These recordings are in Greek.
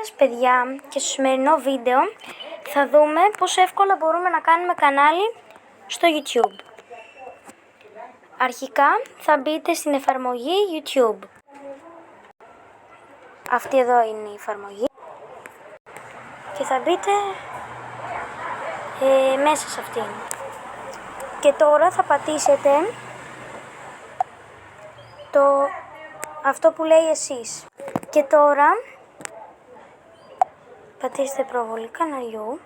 σας παιδιά, και στο σημερινό βίντεο θα δούμε πόσο εύκολα μπορούμε να κάνουμε κανάλι στο YouTube. Αρχικά θα μπείτε στην εφαρμογή YouTube. Αυτή εδώ είναι η εφαρμογή και θα μπείτε μέσα σε αυτήν. Και τώρα θα πατήσετε αυτό που λέει εσείς. Και τώρα πατήστε προβολή καναλιού.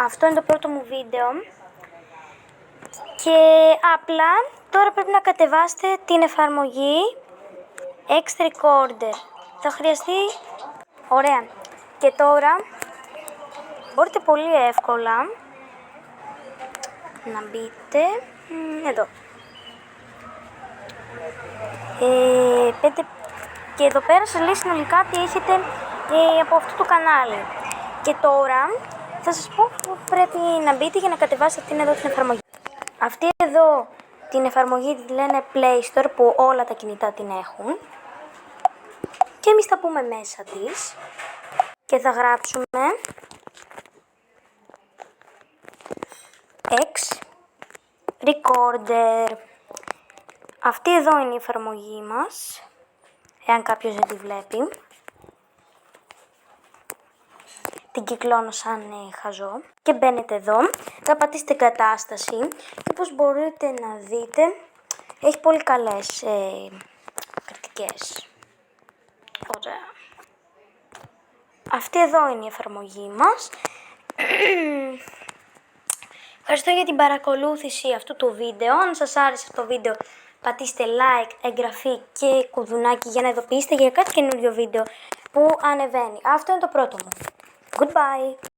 Αυτό είναι το πρώτο μου βίντεο. Και απλά τώρα πρέπει να κατεβάσετε την εφαρμογή X Recorder. Θα χρειαστεί. Ωραία. Και τώρα μπορείτε πολύ εύκολα να μπείτε εδώ. Και εδώ πέρα σας λέει συνολικά τι έχετε από αυτό το κανάλι. Και τώρα θα σας πω που πρέπει να μπείτε για να κατεβάσετε αυτήν εδώ την εφαρμογή. Αυτή εδώ την εφαρμογή τη λένε Play Store, που όλα τα κινητά την έχουν. Και εμείς θα πούμε μέσα της και θα γράψουμε X Recorder. Αυτή εδώ είναι η εφαρμογή μας, εάν κάποιος δεν τη βλέπει. Την κυκλώνω σαν χαζό και μπαίνετε εδώ, θα πατήσετε κατάσταση και όπως μπορείτε να δείτε έχει πολύ καλές κριτικές. Ωραία. Αυτή εδώ είναι η εφαρμογή μας. Ευχαριστώ για την παρακολούθηση αυτού του βίντεο. Αν σας άρεσε αυτό το βίντεο, πατήστε like, εγγραφή και κουδουνάκι για να ειδοποιήσετε για κάτι καινούριο βίντεο που ανεβαίνει. Αυτό είναι το πρώτο μου. Goodbye!